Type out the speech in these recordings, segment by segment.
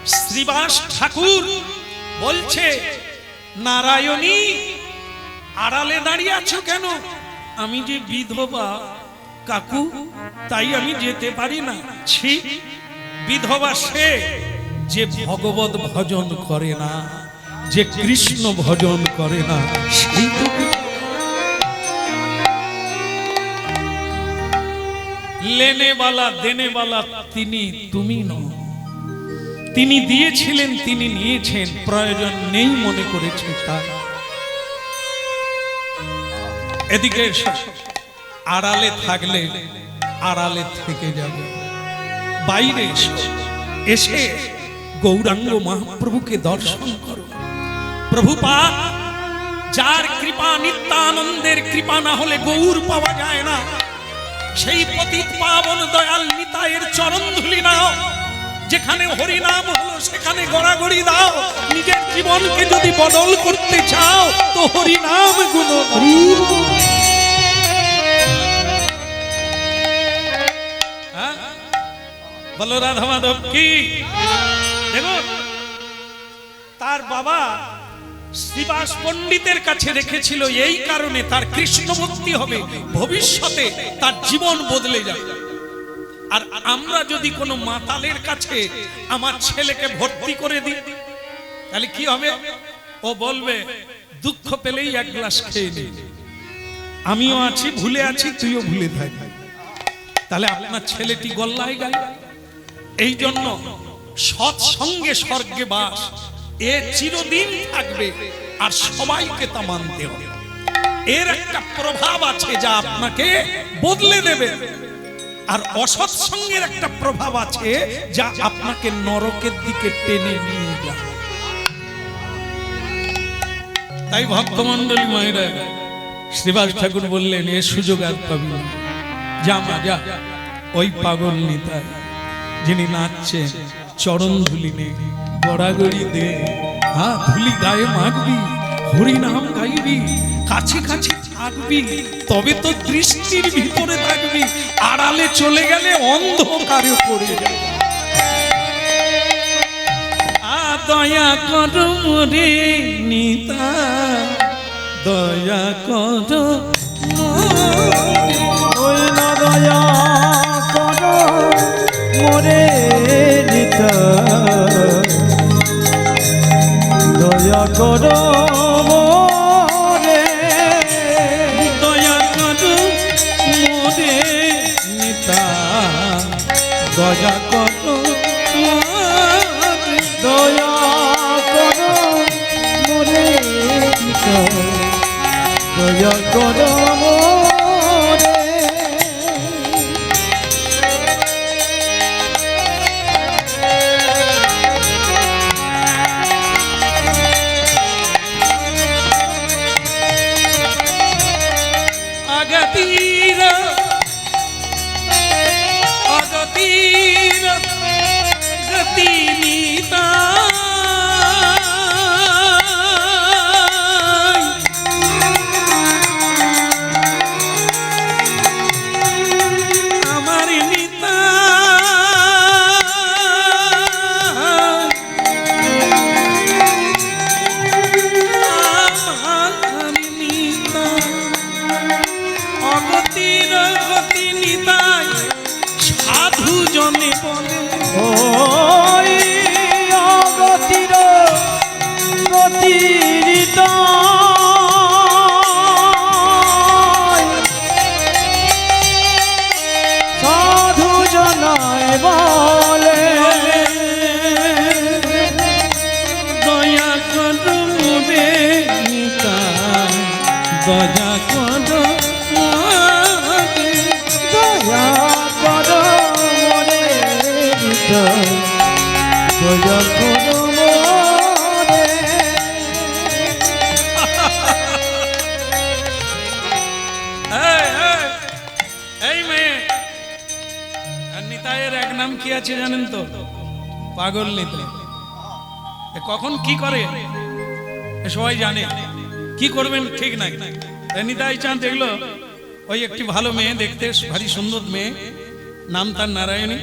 শ্রীবাস ঠাকুর বলছে, নারায়ণী আড়ালে দাঁড়িয়ে আছো কেন? আমি যে বিধবা কাকু, তাই আমি যেতে পারি না। ছি, বিধবা সে যে ভগবত ভজন করে না, যে কৃষ্ণ ভজন করে না, সেই তো লেনেওয়ালা দেনেওয়ালা তিনি, তুমি নও। তিনি দিয়েছিলেন, তিনি নিয়েছেন, প্রয়োজন নেই মনে করেছে তার। এদিকে আড়ালে থাকলে আড়ালে থেকে যাবে, বাইরে এসে গৌরাঙ্গ মহাপ্রভুকে দর্শন করো। প্রভুপাদ, যার কৃপা নিত্যানন্দের কৃপা না হলে গৌর পাওয়া যায় না, সেই পতিত পাবন দয়াল নিতাইয়ের চরণ ধুলি নাও। যেখানে হরিনাম হলো সেখানে গড়াগড়ি দাও। নিজের জীবনকে যদি বদল করতে চাও তো হরিনাম গুণ বলো। রাধা মাধব কি? দেখো, তার বাবা শ্রীবাস পণ্ডিতের কাছে রেখেছিল এই কারণে, তার কৃষ্ণ ভক্তি হবে, ভবিষ্যতে তার জীবন বদলে যাবে। আর আমরা যদি কোনো মাতালের কাছে আমার ছেলেকে ভর্তি করে দিই, তাহলে কি হবে? ও বলবে, দুঃখ পেলেই এক গ্লাস খেয়ে নে, আমিও আছি, ভুলে আছি, তুইও ভুলে থাক। তাহলে আপনার ছেলেটি গল্লায় গেল। এই জন্য সৎসঙ্গে স্বর্গে বাস, এ চিরদিন থাকবে, আর সবাইকে তা মানতে হবে। এর একটা প্রভাব আছে যা আপনাকে বদলে দেবে, আর অসৎসঙ্গের একটা প্রভাব আছে যা আপনাকে নরকের দিকে টেনে নিয়ে যাবে। তাই ভক্তমন্ডলী মায়েরা, শ্রীবাস ঠাকুর বললেন, এ সুযোগ আর পাবি না, যা মা যা, ওই পাগল নিতাই যিনি নাচছেন, চরণ ধুলি নে, গড়াগড়ি দে, হ্যাঁ ধুলি গায়ে মাখবি, হরি নাম গাইবি, কাছে কাছে থাকবি, তবে তো দৃষ্টির ভিতরে থাকবি। আড়ালে চলে গেলে অন্ধকারে পড়ে যাবে। দয়া করো মোরে নিতাই, দয়া করো দয়া করো মোরে নিতাই, দয়া করো মোরে, দয়া করো মোরে নিতাই, দয়া করো, দয়া করো মোরে নিতাই, দয়া করো মোরে। অগতির অগতির গতি নিতাই, আমার নিতাই, আমার নিতাই, অগতির গতি নিতাই, সাধু জনে বলে। ওই অগতির গতি নিতাই, সাধু জনায় বলে, দয়া করো মোরে নিতাই, দয়া করো মোরে, দয়া করো মোরে নিতাই, দয়া করো মোরে। এই, এই, এই মেয়ে, আর নিতাইয়ের এক নাম কি আছে জানেন তো? পাগল নিতাই। এ কখন কি করে এ সবাই জানে, কি করবেন ঠিক নাই। নিতাই চাঁদ দেখলো ওই একটি ভালো মেয়ে, দেখতে ভারী সুন্দর মেয়ে, নাম তার নারায়ণী।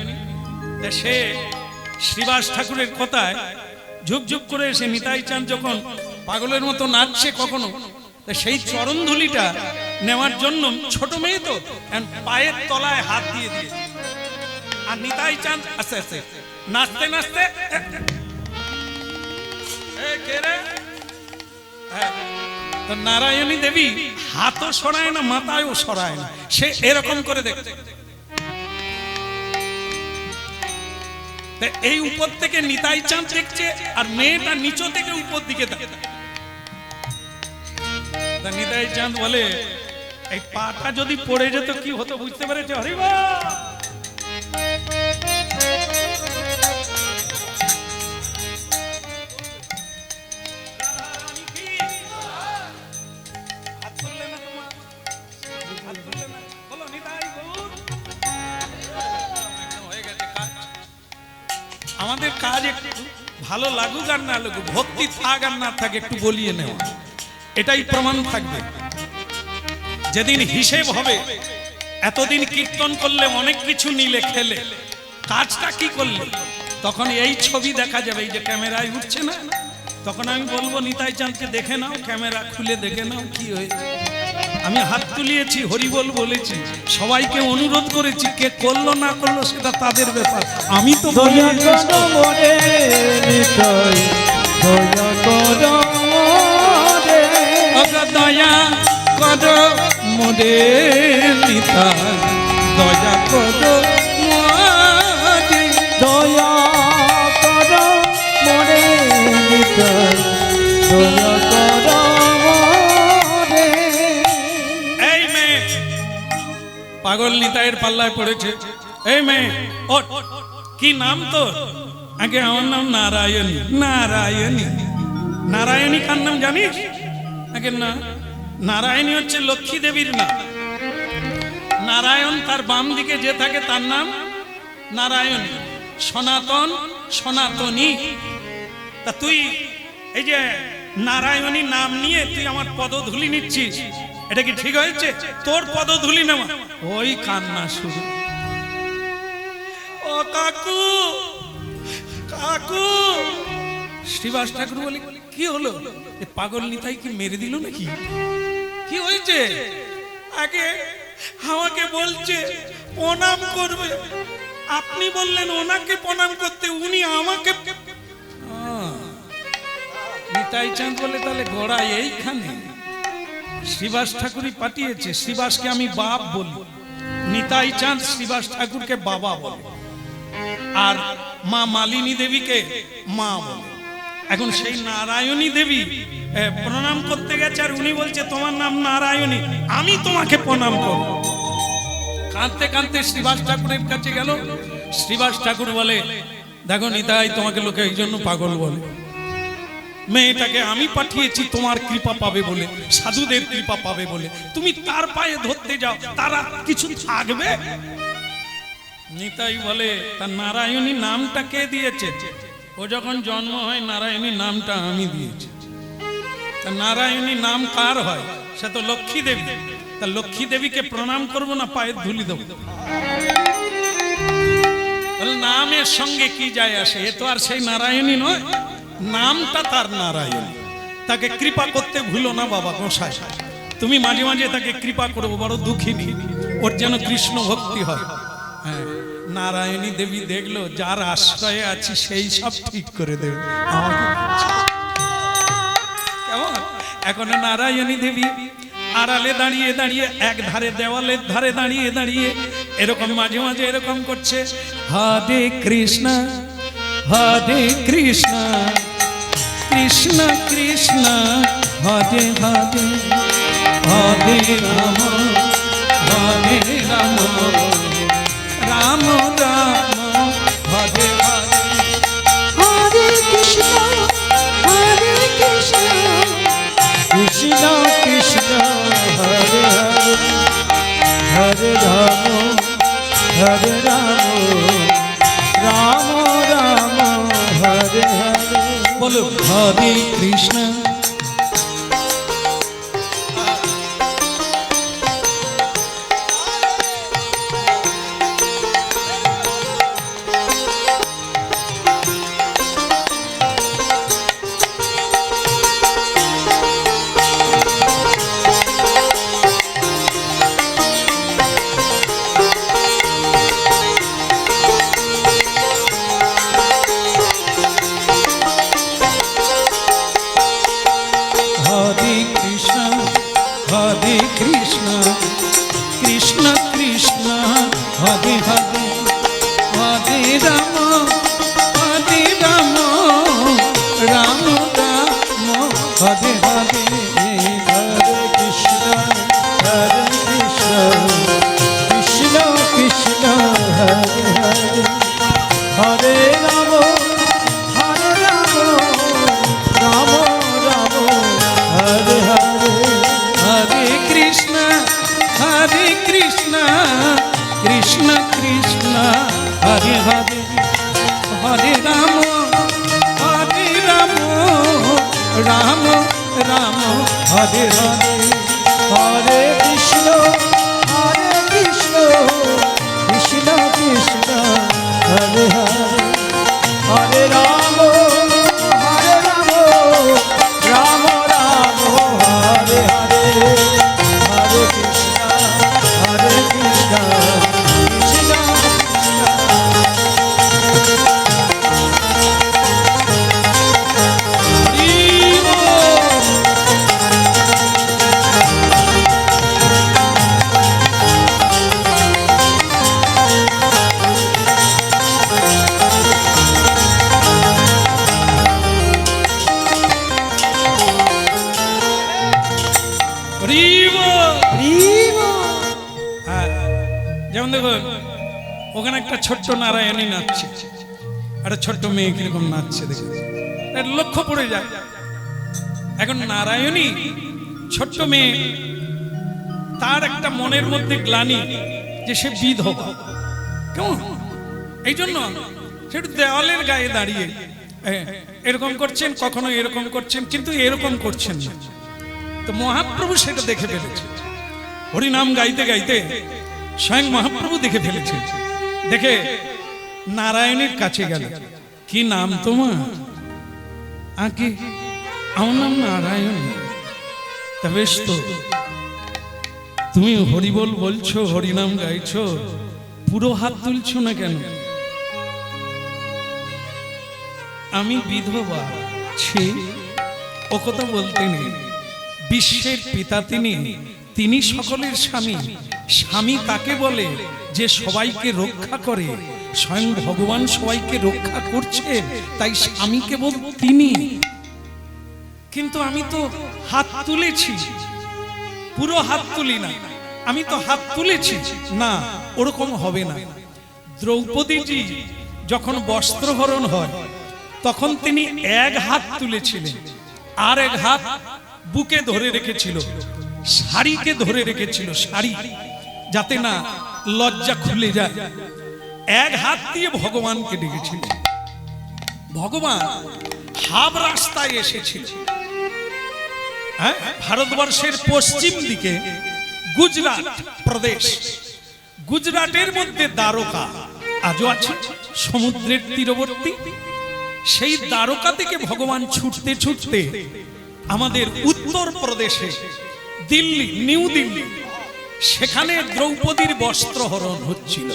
সে শ্রীবাস ঠাকুরের কথায় ঝুপঝুপ করে এসে নিতাই চাঁদ যখন পাগলের মতো নাচছে কখনো, তা সেই চরণ ধুলিটা নেওয়ার জন্য ছোট মেয়ে তো পায়ের তলায় হাত দিয়ে দিয়েছে। আর নিতাই চাঁদ আস্তে আস্তে নাচতে নাচতে তো নারায়ণী দেবী হাতও সরায় না, মাথায়ও সরায় না, সে এরকম করে দেখছে। এই উপর থেকে নিতাই চাঁদ দেখছে আর মেয়েটা নিচু থেকে উপর দিকে দেখছে। নিতাই চাঁদ বলে, এই পাটা যদি পড়ে যেত কি হতো বুঝতে পেরেছে? হরিবা আমাদের কাজ একটু ভালো লাগুক আর না লাগুক, ভক্তি থাক আর না থাকে, একটু বলিয়ে নেওয়া, এটাই প্রমাণ থাকবে। যেদিন হিসেব হবে, এতদিন কীর্তন করলে অনেক কিছু নিলে খেলে, কাজটা কি করলে, তখন এই ছবি দেখা যাবে। এই যে ক্যামেরায় উঠছে না, তখন আমি বলবো নিতাই চাঁদকে দেখে নাও, ক্যামেরা খুলে দেখে নাও কি হয়েছে। আমি হাত তুলিয়েছি, হরিবল বলেছি, সবাইকে অনুরোধ করেছি, কে করলো না করলো সেটা তাদের ব্যাপার, আমি তো দয়া করো মোরে নিতাই, দয়া করো মোরে, দয়া করো মোরে নিতাই, দয়া করো মোরে, দয়া করো মোরে নিতাই, দয়া করো মোরে। এই মেয়ে পাগল নিতাইয়ের পাল্লায় পড়েছে। এই মেয়ে ওঠ, কি নাম তোর? আগে আমার নাম নারায়ণী। নারায়ণী, নারায়ণী কার নাম জানিস? আগে না, নারায়ণী হচ্ছে লক্ষ্মী দেবীর নাম। নারায়ণ তার বাম দিকে যে থাকে তার নাম নারায়ণী। সনাতন, সনাতনী। তা তুই এই যে নারায়ণী নাম নিয়ে তুই আমার পদধূলি নিচ্ছিস, এটা কি ঠিক হয়েছে? তোর পদধূলি নেওয়া, ওই কান্না শুরু। ও কাকু, কাকু। শ্রীবাস ঠাকুর বলে, কি হলো? পাগল নিতাই কি মেরে দিল নাকি? কি হয়েছে? আগে আমাকে বলছে প্রণাম করবে, আপনি বললেন ওনাকে প্রণাম করতে, উনি আমাকে। নিতাই চাঁদ বলে, তাহলে গোড়া এইখানে। শ্রীবাস ঠাকুরই পাঠিয়েছে। শ্রীবাসকে আমি বাপ বলি, নিতাই চাঁদ শ্রীবাস ঠাকুরকে বাবা বলে, আর মা মালিনী দেবীকে মা বলে। এখন সেই নারায়ণী দেবী প্রণাম করতে গেছে, আর উনি বলছে তোমার নাম নারায়ণী, আমি তোমাকে প্রণাম করব। কাঁদতে কাঁদতে শ্রীবাস ঠাকুরের কাছে গেল। শ্রীবাস ঠাকুর বলে, দেখো নিতাই, তোমাকে লোকে এই জন্য পাগল বলে, মেয়েটাকে আমি পাঠিয়েছি তোমার কৃপা পাবে বলে, সাধুদের কৃপা পাবে বলে, তুমি তার পায়ে ধরতে যাও, তারা কিছু থাকবে? নিতাই বলে, তার নারায়ণী নামটা কে দিয়েছে? ও যখন জন্ম হয় নারায়ণী নামটা আমি দিয়েছি। তা নারায়ণী নাম কার হয়? সে তো লক্ষ্মী দেবী। তা লক্ষ্মী দেবীকে প্রণাম করবো না পায়ের ধুলি দেবো? নামের সঙ্গে কি যায় আসে? এ তো আর সেই নারায়ণী নয়, নামটা তার নারায়ণী। তাকে কৃপা করতে ভুলো না বাবা গোসাই, তুমি মাঝে মাঝে তাকে কৃপা করবো, বড় দুঃখিনী, ওর যেন কৃষ্ণ ভক্তি হয়। হ্যাঁ, নারায়ণী দেবী দেখলো যার আশ্রয়ে আছি সেই সব ঠিক করে দেবে। কেমন? এখন নারায়ণী দেবী আড়ালে দাঁড়িয়ে দাঁড়িয়ে, এক ধারে দেওয়ালের ধারে দাঁড়িয়ে দাঁড়িয়ে এরকম মাঝে মাঝে এরকম করছে, হরে কৃষ্ণ হরে কৃষ্ণ, কৃষ্ণ কৃষ্ণ হরে হরে, হরে রাম হরে রাম, রাম রাম হরে হরে, হরে কৃষ্ণ হরে কৃষ্ণ, কৃষ্ণ কৃষ্ণ হরে হরে, হরে রাম হরে রাম, রাম রাম হরে হরে। বলো হরে কৃষ্ণ। হরে হরে রাম রাম রাম হরে হরে হরে কৃষ্ণ কৃষ্ণ কৃষ্ণ হরে হরে হরে রাম রাম রাম হরে হরে হরে কৃষ্ণ কৃষ্ণ কৃষ্ণ যেমন দেখুন ওখানে একটা ছোট্ট নারায়ণী নাচছে, একটা ছোট্ট মেয়ে কিরকম নাচছে দেখুন, লক্ষ্য পড়ে যায়। এখন নারায়ণী ছোট্ট মেয়ে, তার একটা মনের মধ্যে গ্লানি যে সে বিধবা, কেমন এই জন্য সেটা দেওয়ালের গায়ে দাঁড়িয়ে এরকম করছেন, কখনো এরকম করছেন, কিন্তু এরকম করছেন না। তো মহাপ্রভু সেটা দেখে ফেলেছে, হরিনাম গাইতে গাইতে স্বয়ং মহাপ্রভু দেখে ফেলেছে, দেখে নারায়ণীর কাছে গেল। কি নাম তোমার? আগে আমার নাম নারায়ণ। তা বেশ তো, তুমি হরিবল বলছো, হরিনাম গাইছো, পুরো হাত তুলছো না কেন? আমি বিধবা। ছি, ও কথা বলতে নেই। বিশ্বের পিতা তিনি সকলের স্বামী। স্বামী তাকে বলে যে সবাইকে রক্ষা করে, স্বয়ং ভগবান সবাইকে রক্ষা করছে, তাই স্বামী কেবল তিনি। কিন্তু আমি তো হাত তুলেছি, পুরো হাত তুলি না, আমি তো হাত তুলেছি না, ওরকম হবে না। দ্রৌপদীজি যখন বস্ত্রহরণ হয় তখন তিনি এক হাত তুলেছিলেন, আর এক হাত বুকে ধরে রেখেছিল, শাড়িকে ধরে রেখেছিল, শাড়ি যাতে না লজ্জা খুলে যায়। এক হাত দিয়ে ভগবানকে ডেকেছিল। ভগবান হাব রাস্তায় এসেছিল, ভারতবর্ষের পশ্চিম দিকে গুজরাট প্রদেশ, গুজরাটের মধ্যে দ্বারকা আজও আছে, সমুদ্রের তীরবর্তী। সেই দ্বারকা থেকে ভগবান ছুটতে ছুটতে আমাদের উত্তর প্রদেশে দিল্লি, নিউ দিল্লি, সেখানে দ্রৌপদীর বস্ত্রহরণ হচ্ছিল।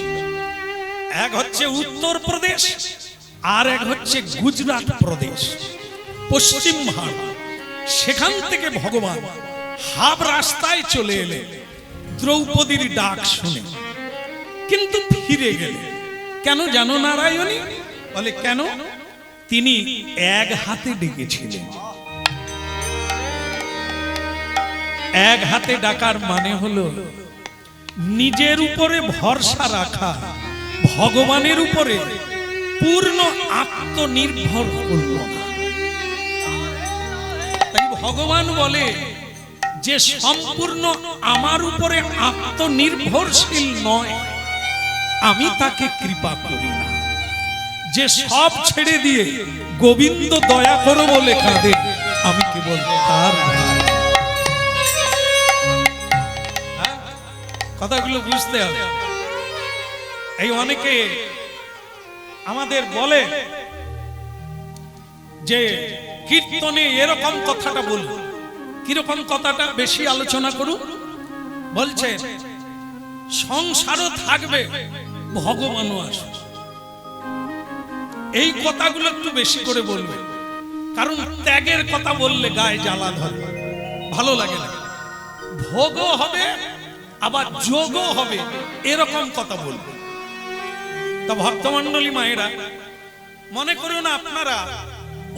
এক হচ্ছে উত্তর প্রদেশ, আর এক হচ্ছে গুজরাট প্রদেশ, পশ্চিম ভারত। সেখান থেকে ভগবান হাব রাস্তায় চলে এলেন দ্রৌপদীর ডাক শুনে, কিন্তু ফিরে গেলেন। কেন জানো নারায়ণী? বলে কেন? তিনি এক হাতে ডেকেছিলেন। এক হাতে ডাকার মানে হলো নিজের উপরে ভরসা রাখা, ভগবানের উপরে পূর্ণ আত্মনির্ভর করল না। তাই ভগবান বলে যে সম্পূর্ণ আমার উপরে আত্মনির্ভরশীল নয়, আমি তাকে কৃপা করি না। যে সব ছেড়ে দিয়ে গোবিন্দ দয়া করো বলে কাঁদে, আমি কেবল তার। কথাগুলো বুঝতে হবে। এই অনেকে আমাদের বলে যে কীর্তনে এরকম কথাটা বলুন, কিরকম কথাটা বেশি আলোচনা করুন। বলছে সংসারও থাকবে, ভগবানও আসবে। এই কথাগুলো একটু বেশি করে বলবে, কারণ ত্যাগের কথা বললে গায়ে জ্বালা ধরে, ভালো লাগে না। ভোগও হবে আবার যোগও হবে, এরকম কথা বলবে। তা ভক্তমণ্ডলী মায়েরা, মনে করুন আপনারা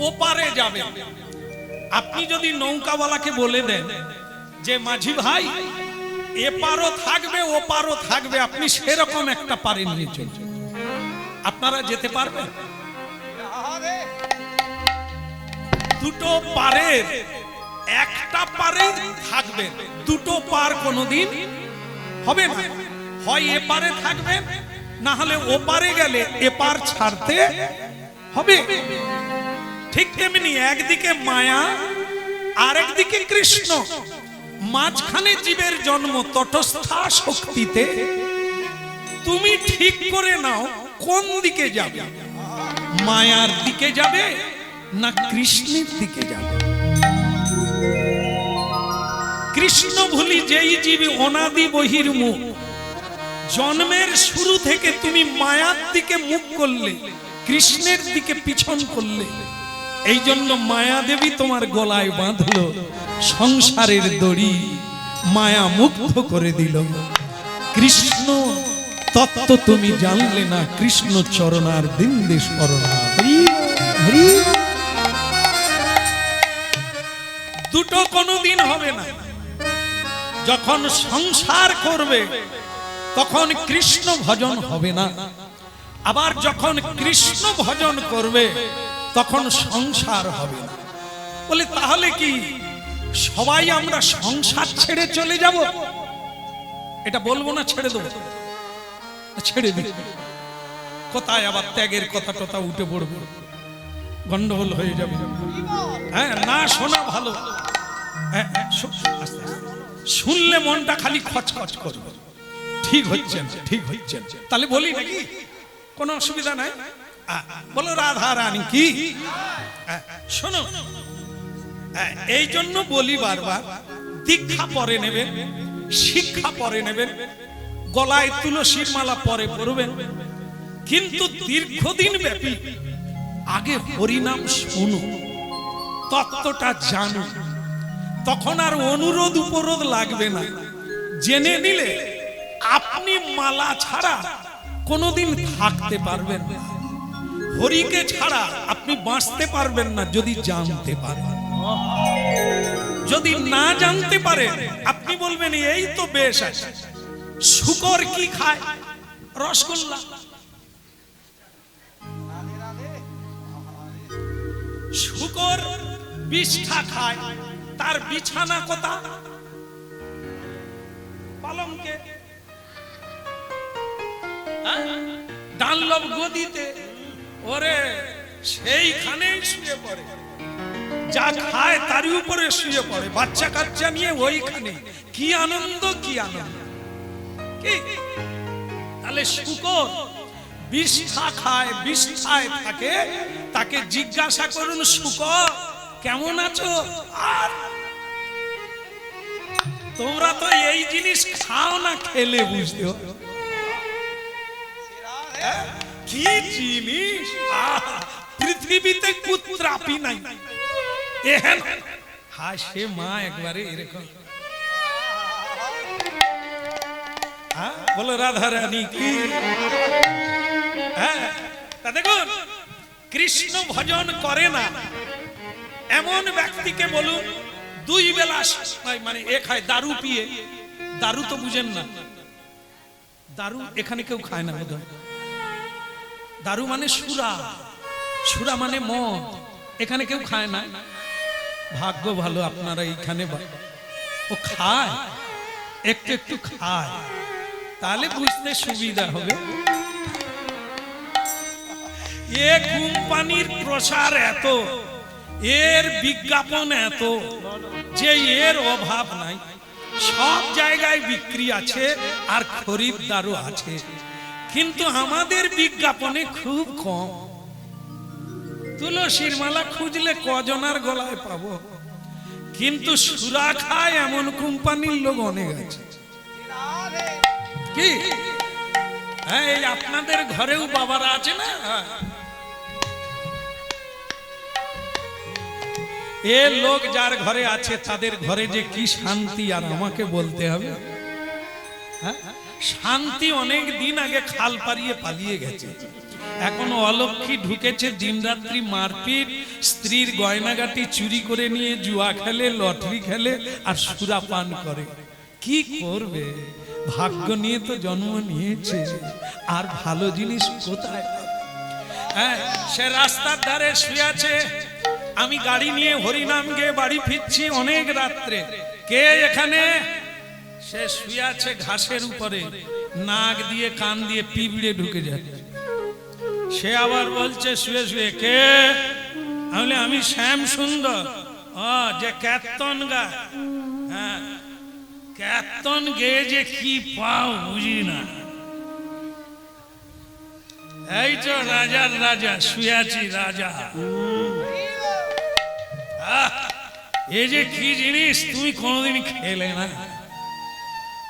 ওপারে যাবেন, আপনি যদি নৌকাওয়ালাকে বলে দেন যে মাঝি ভাই এপারও থাকবে ওপারও থাকবে, আপনি সেরকম একটা পারে নিয়ে চলছেন, আপনারা যেতে পারবেন? দুটো পারের একটা পারে থাকবেন, দুটো পার কোনোদিন হবে না। হয় এপারে থাকবেন না হলে ওপারে গেলে এপার ছাড়তে হবে। ঠিক তেমনি একদিকে মায়া আর একদিকে কৃষ্ণ, মাঝখানে জীবের জন্ম তটস্থা শক্তিতে। তুমি ঠিক করে নাও কোন দিকে যাবে, মায়ার দিকে যাবে না কৃষ্ণের দিকে যাবে। কৃষ্ণ ভুলি যেই জীবী অনাদি বহির্মুখ, জন্মের শুরু থেকে তুমি মায়ার দিকে মুখ করলে, কৃষ্ণের দিকে পিছন করলে। এই জন্য মায়া দেবী তোমার গলায় বাঁধলো সংসারের দড়ি, মায়া মুক্ত করে দিল। কৃষ্ণ তত্ত্ব তুমি জানলে না, কৃষ্ণ চরণার দিন্দে শরণা। দুটো কোনোদিন হবে না। যখন সংসার করবে তখন কৃষ্ণ ভজন হবে না, আবার যখন কৃষ্ণ ভজন করবে তখন সংসার হবে না। বলে তাহলে কি সবাই আমরা সংসার ছেড়ে চলে যাব? এটা বলবো না ছেড়ে দেবো, ছেড়ে দিই। কোথায় আবার ত্যাগের কথা টথা উঠে পড়বে, গন্ডগোল হয়ে যাবে। হ্যাঁ, না শোনা ভালো। শুনলে মনটা খালি খচখচ করবে, ঠিক হচ্ছে না, ঠিক হচ্ছে না। তাহলে বলি নাকি, কোনো অসুবিধা নাই। বলো রাধা রানী কি, শোনো। এই জন্য বলি বারবার, দীক্ষা পরে নেবেন, শিক্ষা পরে নেবেন, গলায় তুলসীর মালা পরে পরবেন, কিন্তু দীর্ঘদিন ব্যাপী আগে হরিনাম শুনো, তত্ত্বটা জানো, তখন আর অনুরোধ উপরোধ লাগবে না। জেনে নিলে আপনি মালা ছাড়া কোনোদিন থাকতে পারবেন না, হরিকে ছাড়া আপনি বাঁচতে পারবেন না যদি জানতে পারেন। যদি না জানতে পারেন আপনি বলবেন এই তো বেশ আছে। শূকর কি খায়? রসগোল্লা। শূকর বিষ্ঠা খায়, তার বিছানা কোথা? পালঙ্কে, ডানলপ গদিতে। ওরে সেইখানেই শুয়ে পড়ে, যা খায় তারই উপরে শুয়ে পড়ে, বাচ্চা কাচ্চা নিয়ে ওইখানে। কি আনন্দ, কি আনন্দ! কি তাহলে শূকর বিষ্ঠা খায়, বিষ্ঠায় থাকে, তাকে জিজ্ঞাসা করুন শূকর কেমন আছো? আর তোমরা তো এই জিনিস খাও না, খেলে বুঝতে হবে কি জিনিস। পৃথিবীতে কুত্রাপি নাই এহেন। হায় সে মা একবারে এরকম। বলো রাধা রানী কি। হ্যাঁ, তা দেখুন, কৃষ্ণ ভজন করে না এমন ব্যক্তিকে বলুন দুই বেলা মানে এ খায়, দারু পিয়ে। দারু তো বুঝেন না, দারু এখানে কেউ খায় না বোধহয়। দারু মানে সুরা, সুরা মানে মদ, এখানে কেউ খায় না। ভাগ্য ভালো আপনারা এইখানে। ও খায়, একটু একটু খায়, তাহলে বুঝতে সুবিধা হবে। এ কোম্পানির প্রসার এত, এর বিজ্ঞাপন এত যে এর অভাব নাই। সব জায়গায় বিক্রি আছে আর খরিদ্দারও আছে, কিন্তু আমাদের বিজ্ঞাপনে খুব কম। তুলসীর মালা খুঁজলে কজনার গলায় পাবো, কিন্তু সুরা খায় এমন কোম্পানির লোক অনেক আছে। কি এই আপনাদের ঘরেও বাবারা আছে না? এ লোক যার ঘরে আছে তাদের ঘরে যে কি শান্তি, আর আমাকে বলতে হবে। শান্তি অনেক দিন আগে খাল পারিয়ে পালিয়ে গেছে। এখন অলক্ষী ঢুকেছে, দিনরাত্রি মারপিট, স্ত্রীর গয়নাগাটি চুরি করে নিয়ে জুয়া খেলে, লটারি খেলে আর সুরা পান করে। কি করবে? ভাগ্য নিয়ে তো জন্ম নিয়েছে, আর ভালো জিনিস কোথায়? হ্যাঁ, সে রাস্তার ধারে শুয়ে আছে। আমি গাড়ি নিয়ে হরিনাম গেয়ে বাড়ি ফিরছি অনেক রাত্রে। কে এখানে? সে শুয়ে আছে ঘাসের উপরে, নাক দিয়ে কান দিয়ে পিঁপড়ে ঢুকে যাচ্ছে। সে আবার বলছে শুয়ে শুয়ে, কে? আমি শ্যাম সুন্দর। যে কীর্তন গায়। হ্যাঁ, কীর্তন গেয়ে যে কি পাও বুঝি না। এই তো রাজার রাজা শুয়ে আছি, রাজা। এই যে কি জিনিস তুমি কোনোদিন খেলে না।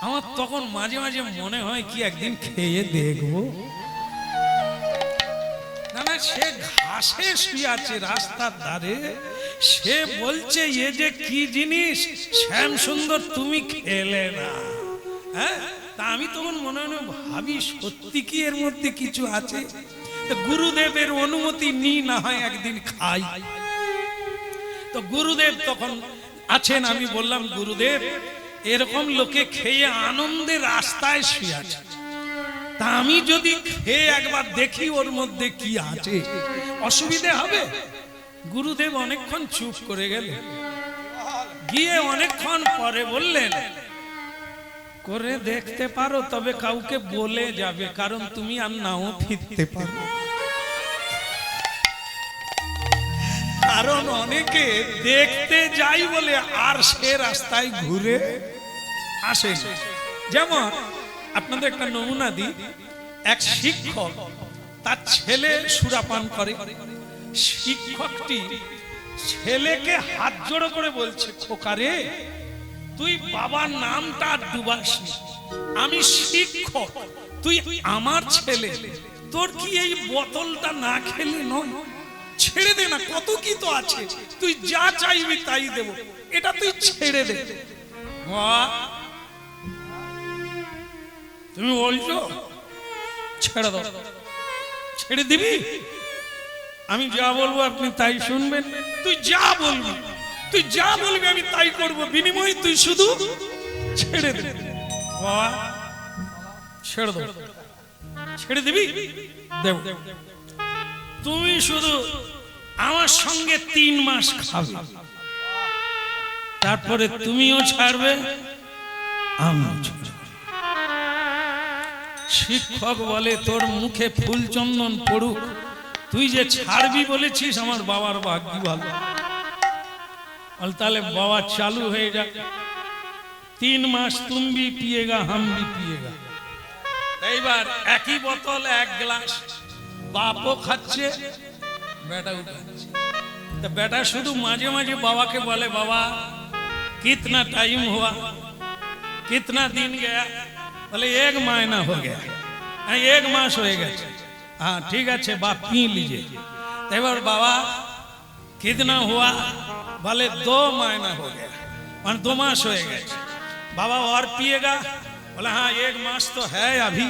আমার তখন মাঝে মাঝে মনে হয় কি একদিন খেয়ে দেখবো। না না, সে ঘাসে শুয়ে আছে রাস্তার ধারে। সে বলছে এ যে কি জিনিস শ্যাম সুন্দর তুমি খেলে না। হ্যাঁ, তা আমি তখন মনে মনে ভাবি সত্যি কি এর মধ্যে কিছু আছে। গুরুদেবের অনুমতি নি, না হয় একদিন খাই। তো গুরুদেব তখন আছেন। আমি বললাম, গুরুদেব এরকম লোকে খেয়ে আনন্দে রাস্তায় শুয়ে আছে, তা আমি যদি খেয়ে একবার দেখি ওর মধ্যে কি আছে, অসুবিধে হবে? গুরুদেব অনেকক্ষণ চুপ করে গেলেন। গিয়ে অনেকক্ষণ পরে বললেন, করে দেখতে পারো, তবে কাউকে বলে যাবে, কারণ তুমি আর নাও ফিরতে পারো। কারণ অনেকে দেখতে যাই বলে আর সে রাস্তায় ঘুরে আসে। যেমন আপনাদের একটা নমুনা দিই। এক শিক্ষক, তার ছেলে সুরাপান করে। শিক্ষকটি ছেলেকে হাত জোড়ো করে বলছে, খোকা রে, তুই বাবার নামটা ডুবাস। আমি শিক্ষক, তুই আমার ছেলে, তোর কি এই বোতলটা না খেলে নয়? ছেড়ে দে না, কত কি তো আছে, তুই যা চাইবি তাই দেব, এটা তুই ছেড়ে দে। তুমি বলছো ছেড়ে দাও, ছেড়ে দিবি? আমি যা বলবো আপনি তাই শুনবেন। তুই যা বলবি, তুই যা বলবি আমি তাই করব, বিনিময়ে তুই শুধু ছেড়ে দে। ছেড়ে দাও, ছেড়ে দিবি? দেব। তুমি শুধু আমার সঙ্গে 3 মাস খাবে, তারপরে তুমিও ছাড়বে, আমিও ছাড়ব। শিক্ষক বলে, তোর মুখে ফুল চন্দন পড়ুক, তুই যে ছাড়বি বলেছিস আমার বাবার ভাগ্য ভালো। তাহলে বাবা চালু হয়ে যাক। 3 মাস তুম ভি পিয়েগা, হাম ভি পিয়েগা। এইবার একই বোতল 1 গ্লাস, বাপও খাচ্ছে, বেটাও খাচ্ছে। तो बेटा शुद्ध माजे माजे बाबा के बोले, बाबा कितना टाइम हुआ, कितना दिन गया? बोले 1 महीना हो गया, 1 मास हो गया। हाँ ठीक है, बाप पी लीजिए। तो बाबा कितना हुआ? बोले 2 महीना हो गया, 2 मास हो गए। बाबा और पिएगा? बोला हाँ 1 मास तो है अभी।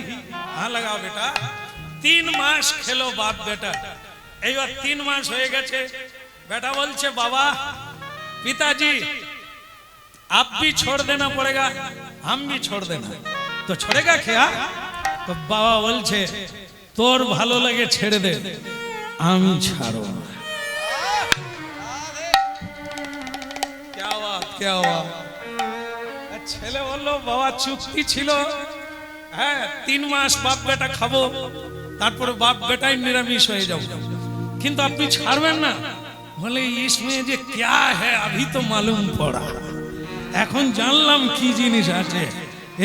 हाँ लगाओ बेटा, 3 मास खेलो बाप बेटा। 3 मास हो गए। बेटा बोलছে बाबा पिताजी आप भी छोड़ देना पड़ेगा, हम भी छोड़ देना। तो छोड़ेगा क्या? तो बाबा बोलছে তোর ভালো লাগে ছেড়ে দে, আমি ছাড়ো না। क्या बात, क्या बात। ছেলে বলল বাবা চুক্তি ছিল, হ্যাঁ 3 মাস বাপ বেটা খাবো, তারপরে বাপ বেটাই নিরামিষ হয়ে যাবো, কিন্তু আপনি ছাড়বেন না। बोले इसमें जे क्या है अभी तो मालूम पड़ा, এখন জানলাম কি জিনিস আছে।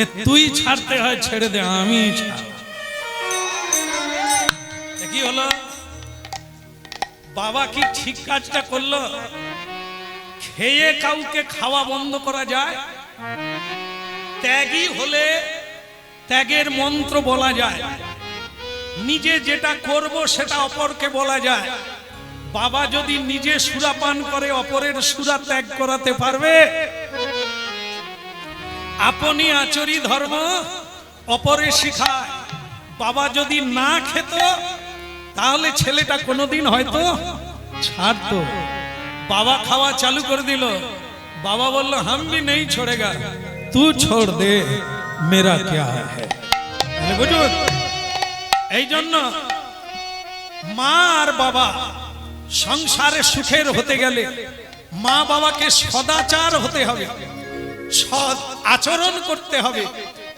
এ তুই ছাড়তে হয় ছেড়ে দে, আমি ছাড়। কি হলো? বাবা কি ঠিক কাজটা করলো? খেয়ে কাউকে খাওয়া বন্ধ করা যায়? ত্যাগী হলে ত্যাগের মন্ত্র বলা যায়, নিজে যেটা করব সেটা অপরকে বলা যায়। বাবা যদি নিজে সুরাপান করে অপরের সুরা ত্যাগ করাতে পারবে? আপনি আচরি ধর্ম অপরে শিখায়। বাবা যদি না খেত তাহলে ছেলেটা কোনোদিন হয়তো ছাড়তো। বাবা খাওয়া চালু করে দিল। বাবা বলল हम भी नहीं छोड़ेगा, तू छोड़ दे, मेरा क्या है। বুঝুন, এই জন্য মা আর বাবা সংসারে সুখের হতে গেলে মা বাবাকে সদাচার হতে হবে, সৎ আচরণ করতে হবে,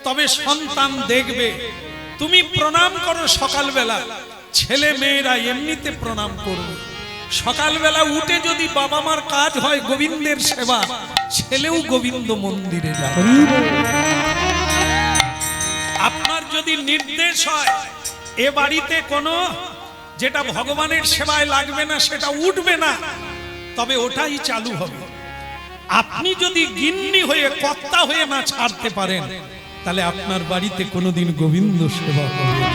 তবে সন্তান দেখবে। তুমি প্রণাম করো সকালবেলা, ছেলে মেয়েরা এমনিতে প্রণাম করবে। সকালবেলা উঠে যদি বাবা মার কাজ হয় গোবিন্দের সেবা, ছেলেও গোবিন্দ মন্দিরে যাবে। আপনার যদি নির্দেশ হয় এ বাড়িতে কোনো যেটা ভগবানের সেবায় লাগবে না সেটা উঠবে না, তবে ওটাই চালু হবে। আপনি যদি গিন্নি হয়ে কর্তা হয়ে না ছাড়তে পারেন, তাহলে আপনার বাড়িতে কোনোদিন গোবিন্দ সেবা হবে না।